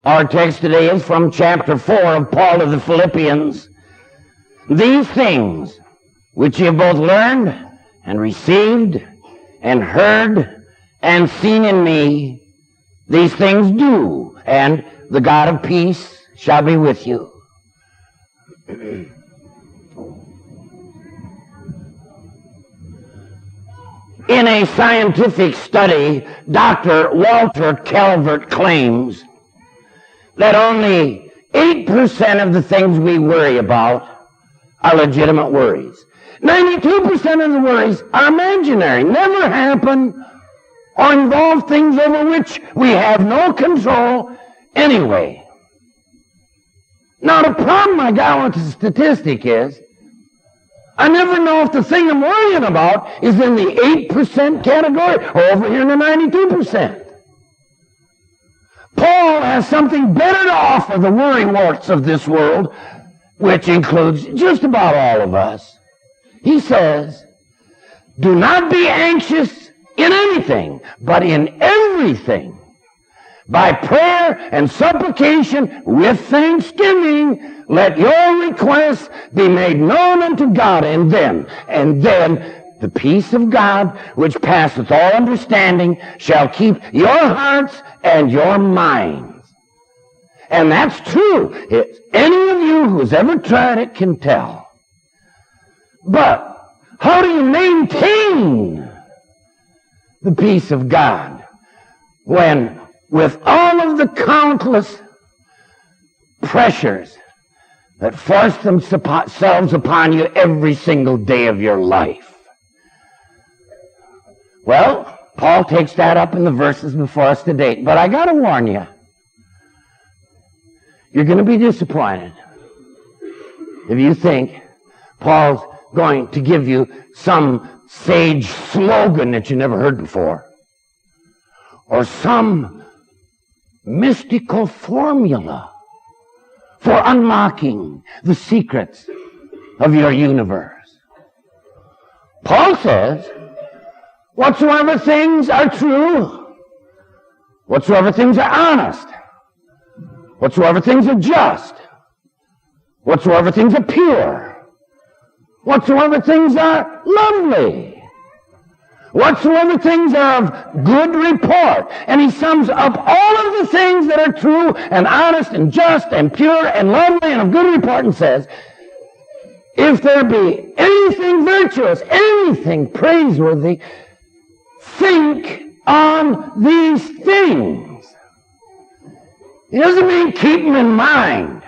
Our text today is from chapter 4 of Paul of the Philippians. These things which ye have both learned and received and heard and seen in me, these things do, and the God of peace shall be with you. In a scientific study, Dr. Walter Calvert claims that only 8% of the things we worry about are legitimate worries. 92% of the worries are imaginary, never happen, or involve things over which we have no control anyway. Now, the problem I got with the statistic is, I never know if the thing I'm worrying about is in the 8% category or over here in the 92%. Paul has something better to offer the worrywarts of this world, which includes just about all of us. He says, do not be anxious in anything, but in everything. By prayer and supplication with thanksgiving, let your requests be made known unto God, and then the peace of God, which passeth all understanding, shall keep your hearts and your minds. And that's true. Any of you who's ever tried it can tell. But how do you maintain the peace of God when, with all of the countless pressures that force themselves upon you every single day of your life? Well, Paul takes that up in the verses before us today. But I got to warn you, you're going to be disappointed if you think Paul's going to give you some sage slogan that you never heard before, or some mystical formula for unlocking the secrets of your universe. Paul says, whatsoever things are true, whatsoever things are honest, whatsoever things are just, whatsoever things are pure, whatsoever things are lovely, whatsoever things are of good report. And he sums up all of the things that are true and honest and just and pure and lovely and of good report, and says, if there be anything virtuous, anything praiseworthy, think on these things. He doesn't mean keep them in mind,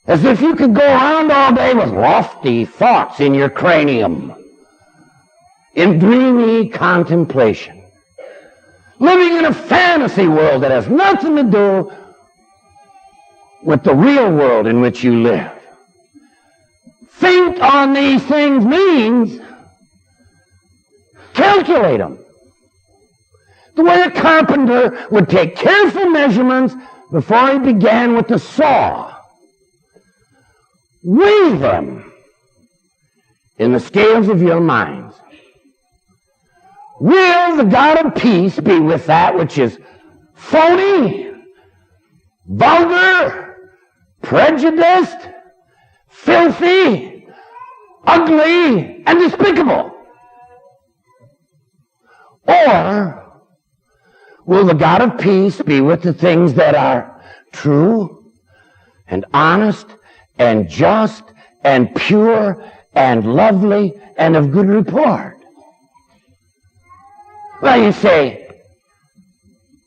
as if you could go around all day with lofty thoughts in your cranium, in dreamy contemplation, living in a fantasy world that has nothing to do with the real world in which you live. Think on these things means calculate them. The way a carpenter would take careful measurements before he began with the saw. Weigh them in the scales of your minds. Will the God of peace be with that which is phony, vulgar, prejudiced, filthy, ugly, and despicable? Or will the God of peace be with the things that are true and honest and just and pure and lovely and of good report? Well, you say,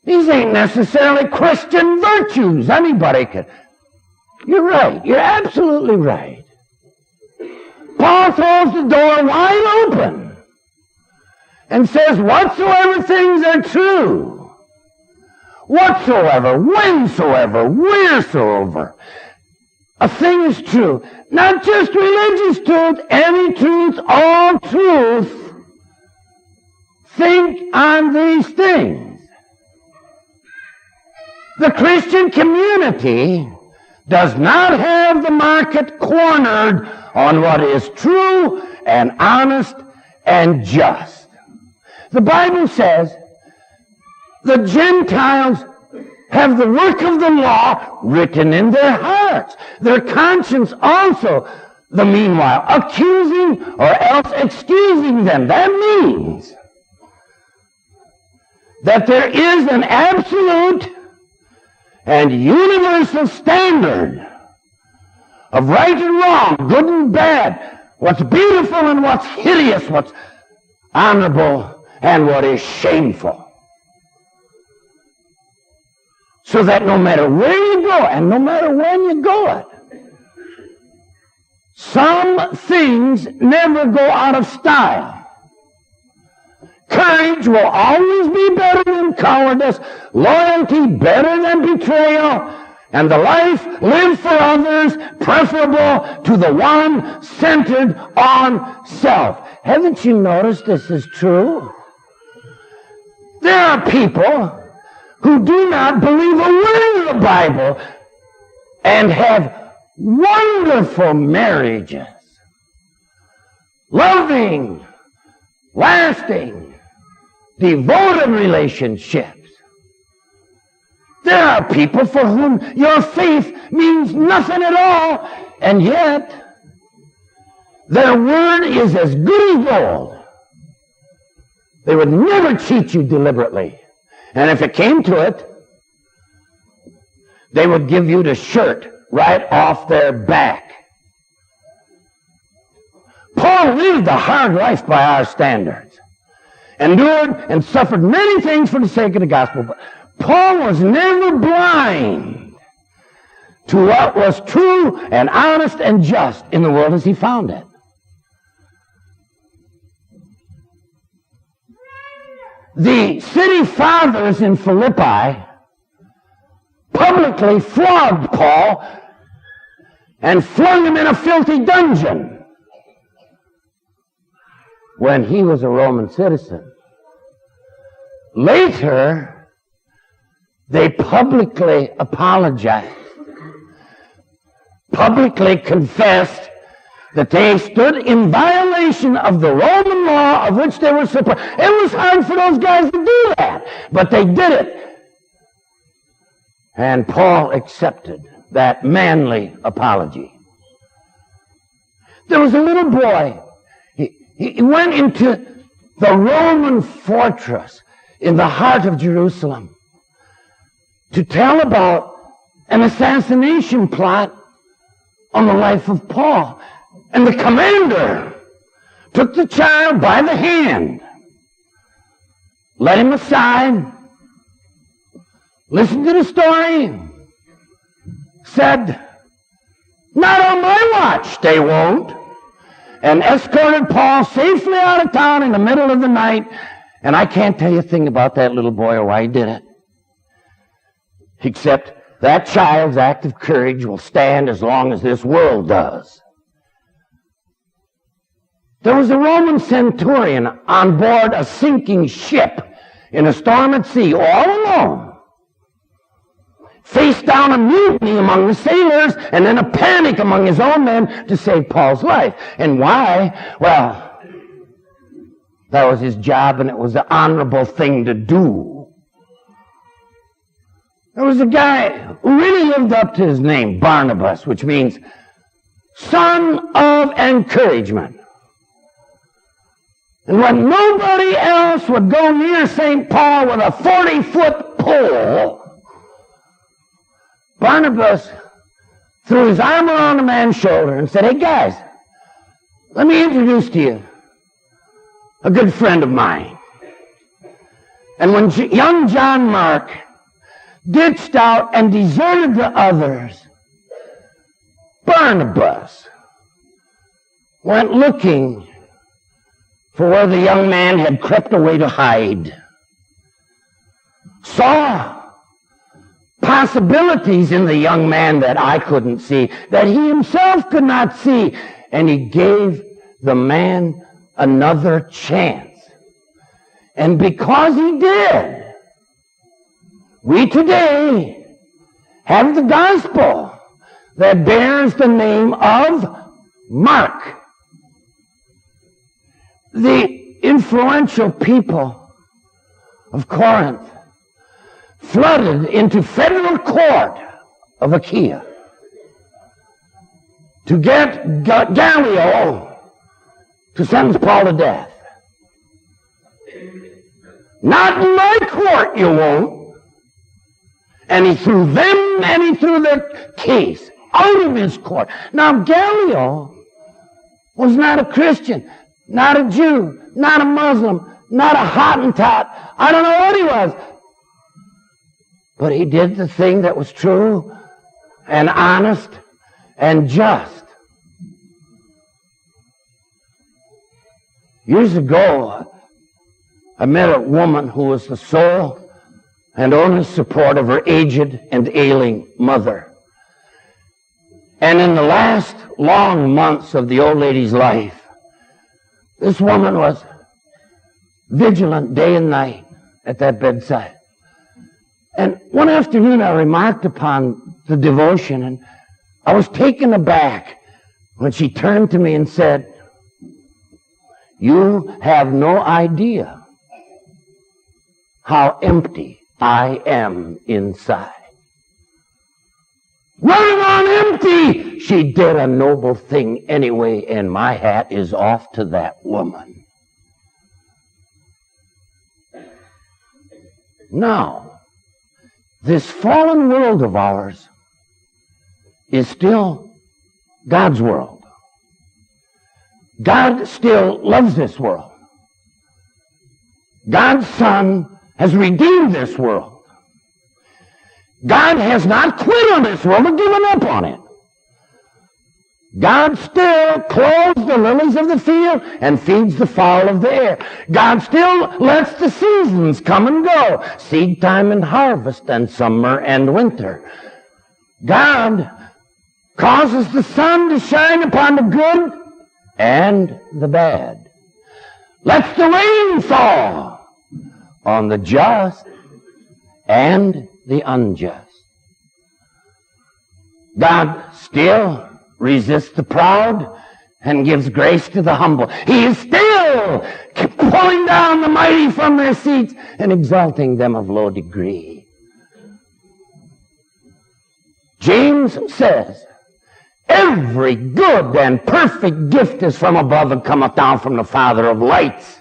these ain't necessarily Christian virtues. Anybody can. You're right. You're absolutely right. Paul throws the door wide open and says, whatsoever things are true, whatsoever, whensoever, wheresoever, a thing is true. Not just religious truth, any truth, all truth. Think on these things. The Christian community does not have the market cornered on what is true and honest and just. The Bible says the Gentiles have the work of the law written in their hearts. Their conscience also, the meanwhile, accusing or else excusing them. That means that there is an absolute and universal standard of right and wrong, good and bad, what's beautiful and what's hideous, what's honorable and what is shameful. So that no matter where you go and no matter when you go it, some things never go out of style. Courage will always be better than cowardice, loyalty better than betrayal, and the life lived for others preferable to the one centered on self. Haven't you noticed this is true? There are people who do not believe a word of the Bible and have wonderful marriages, loving, lasting, devoted relationships. There are people for whom your faith means nothing at all, and yet their word is as good as gold. They would never cheat you deliberately. And if it came to it, they would give you the shirt right off their back. Paul lived a hard life by our standards, endured and suffered many things for the sake of the gospel, but Paul was never blind to what was true and honest and just in the world as he found it. The city fathers in Philippi publicly flogged Paul and flung him in a filthy dungeon when he was a Roman citizen. Later, they publicly apologized, publicly confessed that they stood in violation of the Roman law of which they were supposed. It was hard for those guys to do that, but they did it. And Paul accepted that manly apology. There was a little boy. He went into the Roman fortress in the heart of Jerusalem to tell about an assassination plot on the life of Paul. And the commander took the child by the hand, led him aside, listened to the story, said, "Not on my watch, they won't," and escorted Paul safely out of town in the middle of the night. And I can't tell you a thing about that little boy or why he did it, except that child's act of courage will stand as long as this world does. There was a Roman centurion on board a sinking ship in a storm at sea, all alone. Faced down a mutiny among the sailors and then a panic among his own men to save Paul's life. And why? Well, that was his job and it was the honorable thing to do. There was a guy who really lived up to his name, Barnabas, which means son of encouragement. And when nobody else would go near St. Paul with a 40-foot pole, Barnabas threw his arm around a man's shoulder and said, "Hey guys, let me introduce to you a good friend of mine." And when young John Mark ditched out and deserted the others, Barnabas went looking for where the young man had crept away to hide, saw possibilities in the young man that I couldn't see, that he himself could not see, and he gave the man another chance. And because he did, we today have the gospel that bears the name of Mark. The influential people of Corinth flooded into federal court of Achaia to get Gallio to sentence Paul to death. Not in my court, you won't. And he threw them and he threw their case out of his court. Now, Gallio was not a Christian, not a Jew, not a Muslim, not a Hottentot. I don't know what he was. But he did the thing that was true and honest and just. Years ago, I met a woman who was the sole and only support of her aged and ailing mother. And in the last long months of the old lady's life, this woman was vigilant day and night at that bedside. And one afternoon I remarked upon the devotion, and I was taken aback when she turned to me and said, "You have no idea how empty I am inside." Running on empty! She did a noble thing anyway, and my hat is off to that woman. Now, this fallen world of ours is still God's world. God still loves this world. God's Son has redeemed this world. God has not quit on this world or given up on it. God still clothes the lilies of the field and feeds the fowl of the air. God still lets the seasons come and go, seed time and harvest, and summer and winter. God causes the sun to shine upon the good and the bad. Lets the rain fall on the just and the unjust. God still resists the proud and gives grace to the humble. He is still pulling down the mighty from their seats and exalting them of low degree. James says, "Every good and perfect gift is from above and cometh down from the Father of lights."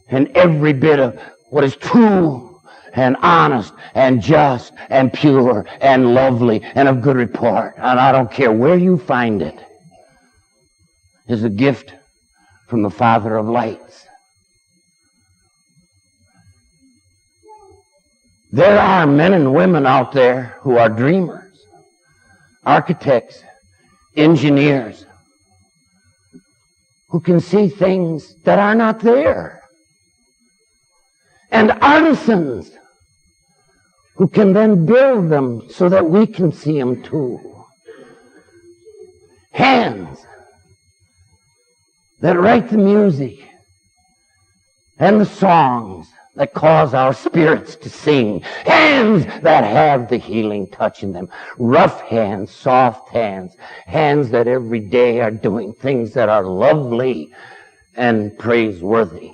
And every bit of what is true and honest and just and pure and lovely and of good report, and I don't care where you find it, is a gift from the Father of lights. There are men and women out there who are dreamers, architects, engineers, who can see things that are not there, and artisans who can then build them so that we can see them too. Hands that write the music and the songs that cause our spirits to sing. Hands that have the healing touch in them. Rough hands, soft hands, hands that every day are doing things that are lovely and praiseworthy.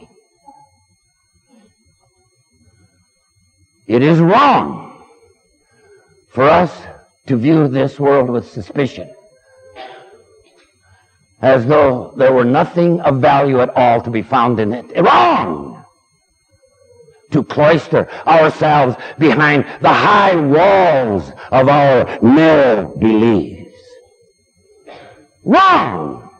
It is wrong for us to view this world with suspicion, as though there were nothing of value at all to be found in it. Wrong to cloister ourselves behind the high walls of our mere beliefs. Wrong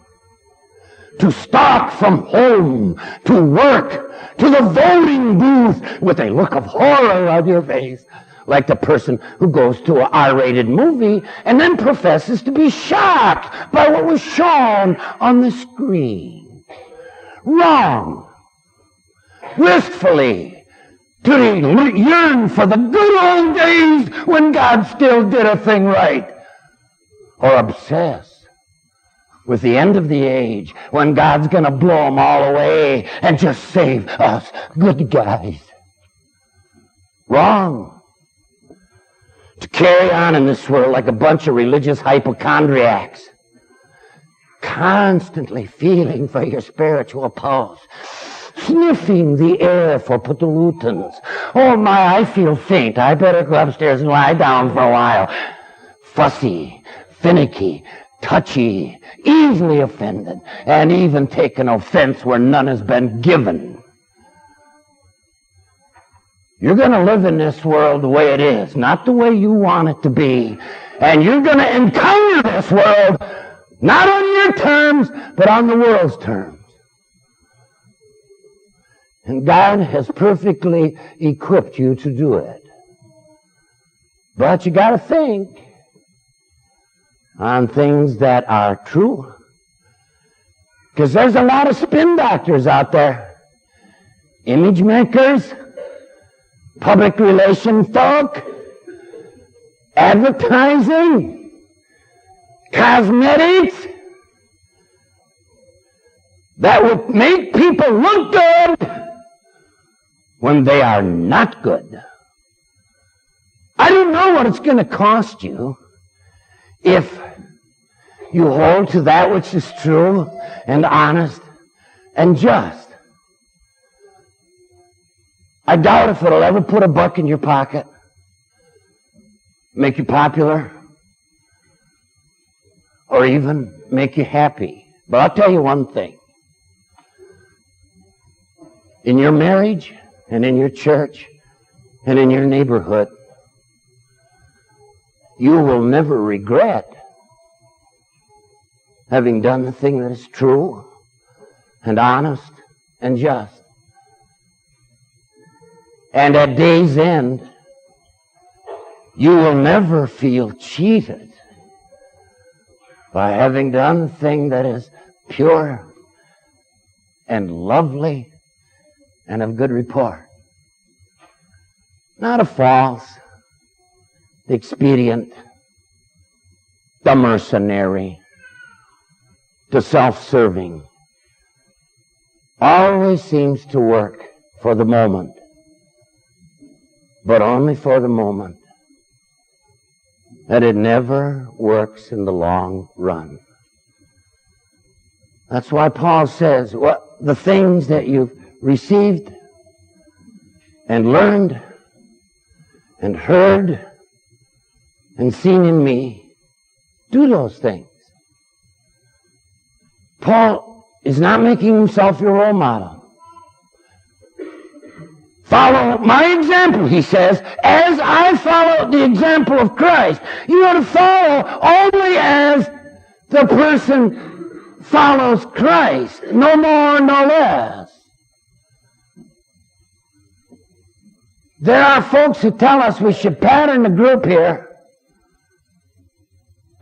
to start from home to work to the voting booth with a look of horror on your face, like the person who goes to an R-rated movie and then professes to be shocked by what was shown on the screen. Wrong. Wistfully to yearn for the good old days when God still did a thing right. Or obsess with the end of the age when God's going to blow them all away and just save us good guys. Wrong. To carry on in this world like a bunch of religious hypochondriacs, constantly feeling for your spiritual pulse, sniffing the air for pollutants, Oh my, I feel faint. I better go upstairs and lie down for a while. Fussy, finicky, touchy, easily offended, and even taken offense where none has been given. You're going to live in this world the way it is, not the way you want it to be. And you're going to encounter this world not on your terms, but on the world's terms. And God has perfectly equipped you to do it. But you got to think on things that are true. Because there's a lot of spin doctors out there. Image makers, public relation folk, advertising, cosmetics, that will make people look good when they are not good. I don't know what it's going to cost you if you hold to that which is true and honest and just. I doubt if it'll ever put $1 in your pocket, make you popular, or even make you happy. But I'll tell you one thing. In your marriage and in your church and in your neighborhood, you will never regret having done the thing that is true and honest and just. And at day's end, you will never feel cheated by having done the thing that is pure and lovely and of good report. Not a false, the expedient, the mercenary, the self-serving. Always seems to work for the moment, but only for the moment. That it never works in the long run. That's why Paul says, the things that you've received and learned and heard and seen in me, do those things. Paul is not making himself your role model. Follow my example, he says, as I follow the example of Christ. You are to follow only as the person follows Christ, no more, no less. There are folks who tell us we should pattern the group here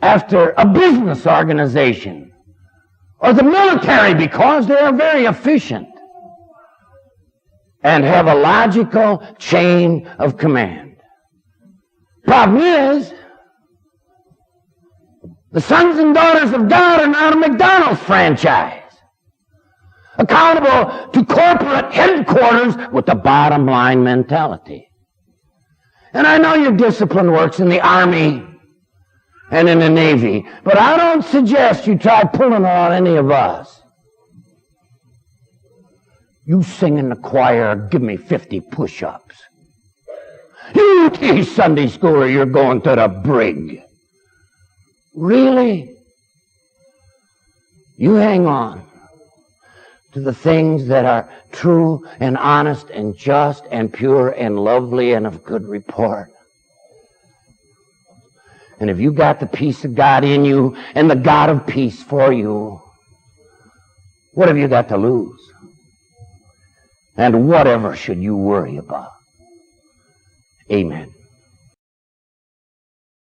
after a business organization or the military because they are very efficient and have a logical chain of command. Problem is, the sons and daughters of God are not a McDonald's franchise, accountable to corporate headquarters with the bottom line mentality. And I know your discipline works in the Army and in the Navy, but I don't suggest you try pulling it on any of us. You sing in the choir, give me 50 push-ups. You teach Sunday school or you're going to the brig. Really? You hang on to the things that are true and honest and just and pure and lovely and of good report. And if you got the peace of God in you and the God of peace for you, what have you got to lose? And whatever should you worry about? Amen.